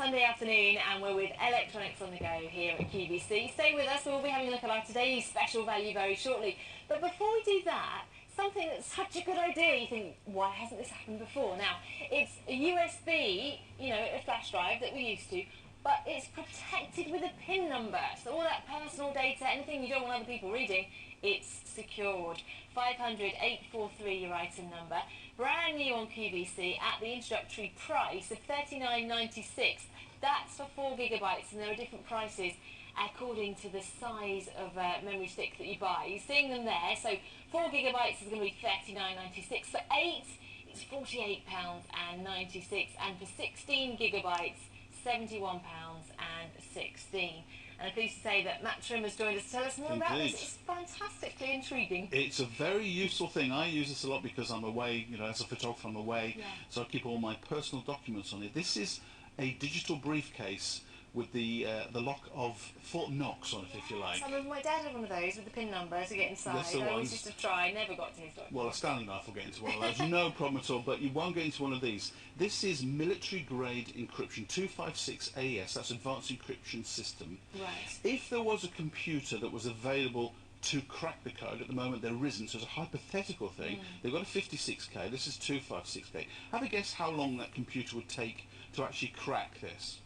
Sunday afternoon and we're with Electronics on the Go here at QVC. Stay with us, we'll be having a look at our today's special value very shortly. But before we do that, something that's such a good idea, you think, why hasn't this happened before? Now, it's a USB, a flash drive that we're used to, but it's protected with a PIN number. So all that personal data, anything you don't want other people reading, it's secured. 500-843 your item number. Brand new on QVC at the introductory price of $39.96. That's for 4 gigabytes, and there are different prices according to the size of memory stick that you buy. You're seeing them there. So 4 gigabytes is going to be $39.96. For 8, it's £48.96, and for 16 gigabytes, £71.16. And I'm pleased to say that Matt Trim has joined us to tell us more about this. It's fantastically intriguing. It's a very useful thing. I use this a lot because I'm away, as a photographer I'm away, so I keep all my personal documents on it. This is a digital briefcase with the lock of Fort Knox on it, if you like. My dad had one of those with the PIN number to get inside. That's the I always ones. used to try, never got to his document. Well, a Stanley knife will get into one of those, no problem at all, but you won't get into one of these. This is military grade encryption, 256 AES, that's Advanced Encryption System. Right. If there was a computer that was available to crack the code, at the moment there isn't, so it's a hypothetical thing. They've got a 56K, this is 256K. Have a guess how long that computer would take to actually crack this?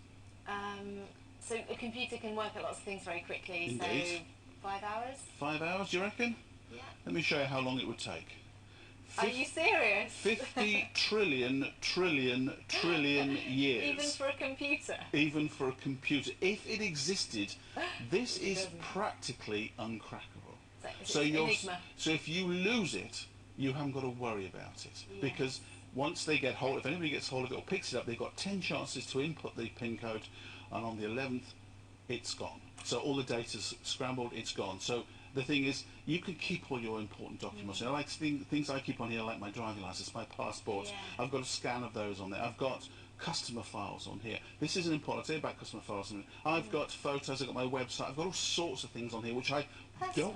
So a computer can work at lots of things very quickly. Indeed. So 5 hours? 5 hours, do you reckon? Yeah. Let me show you how long it would take. Are you serious? 50 trillion years. Even for a computer? Even for a computer. If it existed, this is practically uncrackable. So if you lose it, you haven't got to worry about it. Because once they get hold, if anybody gets hold of it or picks it up, they've got 10 chances to input the PIN code, and on the 11th, it's gone. So all the data's scrambled, it's gone. So the thing is, you can keep all your important documents. I like things I keep on here, like my driving license, my passport. I've got a scan of those on there. I've got customer files on here. This isn't important. I'll tell you about customer files. I've got photos, I've got my website, I've got all sorts of things on here which I don't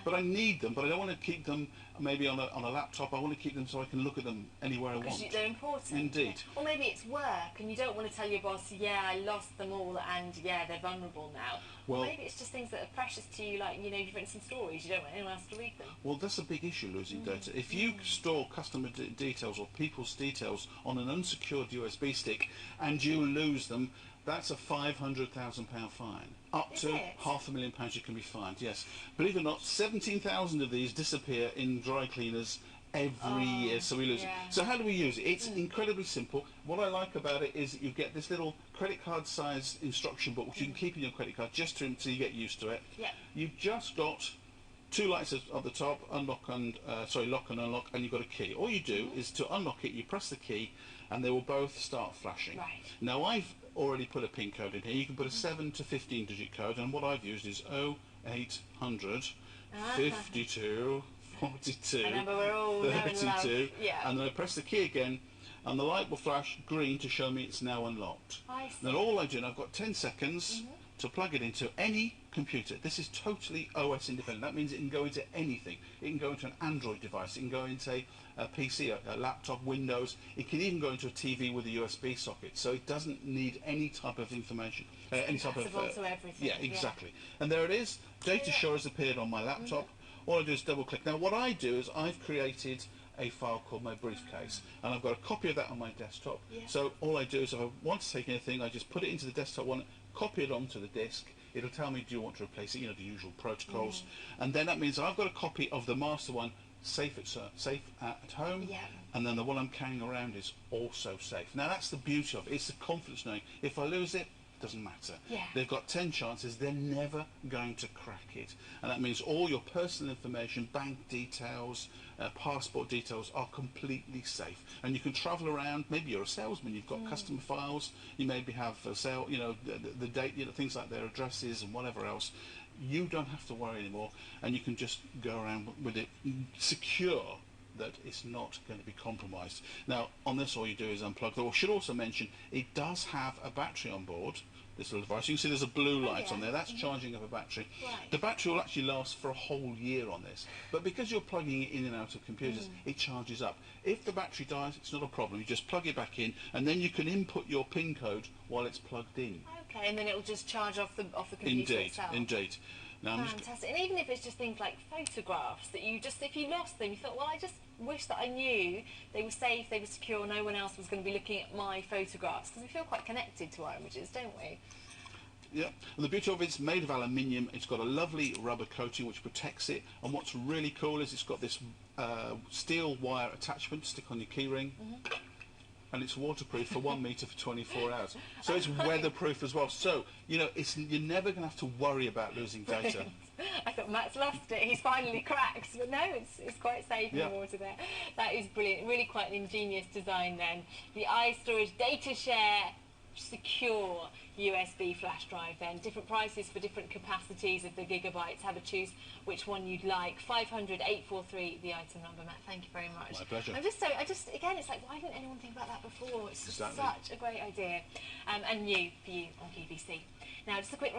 but I need them, but I don't want to keep them maybe on a laptop. I want to keep them so I can look at them anywhere I want. Because they're important. Indeed. Or maybe it's work and you don't want to tell your boss, I lost them all and they're vulnerable now. Well, or maybe it's just things that are precious to you, like you've written some stories, you don't want anyone else to read them. Well, that's a big issue, losing data. If you store customer details or people's details on an unsecured USB stick and you lose them, that's a £500,000 fine. Up to £500,000 you can be fined, yes. Believe it or not, 17,000 of these disappear in dry cleaners every year, so we lose it. So how do we use it? It's incredibly simple. What I like about it is that you get this little credit card sized instruction book which you can keep in your credit card just until you get used to it. You've just got 2 lights at the top, lock and unlock, and you've got a key. All you do is to unlock it, you press the key, and they will both start flashing. Now I've already put a PIN code in here. You can put a 7 to 15 digit code, and what I've used is 0800 52 42 32, and then I press the key again, and the light will flash green to show me it's now unlocked. Then all I do, and I've got 10 seconds to plug it into any computer. This is totally OS independent. That means it can go into anything. It can go into an Android device, it can go into a PC, a laptop, Windows. It can even go into a TV with a USB socket. So it doesn't need any type of information. Any type of to everything. Yeah, exactly. And there it is. datAshur has appeared on my laptop. All I do is double click. Now what I do is I've created a file called my briefcase, and I've got a copy of that on my desktop. So all I do is if I want to take anything, I just put it into the desktop one, copy it onto the disk. It'll tell me, do you want to replace it, the usual protocols. And then that means I've got a copy of the master one safe at home, and then the one I'm carrying around is also safe. Now that's the beauty of it. It's the confidence knowing if I lose it, doesn't matter. They've got 10 chances, they're never going to crack it. And that means all your personal information, bank details, passport details are completely safe. And you can travel around, maybe you're a salesman, you've got customer files, you maybe have a sale, the date, things like their addresses and whatever else. You don't have to worry anymore, and you can just go around with it secure that it's not going to be compromised. Now, on this, all you do is unplug. I should also mention it does have a battery on board. This little device. You can see there's a blue light on there. That's charging up a battery. Right. The battery will actually last for a whole year on this. But because you're plugging it in and out of computers, it charges up. If the battery dies, it's not a problem. You just plug it back in, and then you can input your PIN code while it's plugged in. Okay, and then it will just charge off the computer itself. Indeed. Now, Fantastic. And even if it's just things like photographs that you just, if you lost them, you thought, well, I just wish that I knew they were safe, they were secure, no one else was going to be looking at my photographs, because we feel quite connected to our images, don't we? Yeah, and the beauty of it's made of aluminium. It's got a lovely rubber coating which protects it, and what's really cool is it's got this steel wire attachment to stick on your keyring. And it's waterproof for 1 metre for 24 hours. So it's weatherproof as well. So, you know, you're never going to have to worry about losing data. I thought Matt's lost it. He's finally cracked. But no, it's quite safe in the water there. That is brilliant. Really quite an ingenious design then. The iStorage datashare secure USB flash drive then. Different prices for different capacities of the gigabytes. Have a choose which one you'd like. 500-843, the item number, Matt. Thank you very much. My pleasure. Again, it's like, why didn't anyone think about that before? It's just Exactly. such a great idea. And new for you on QVC. Now, just a quick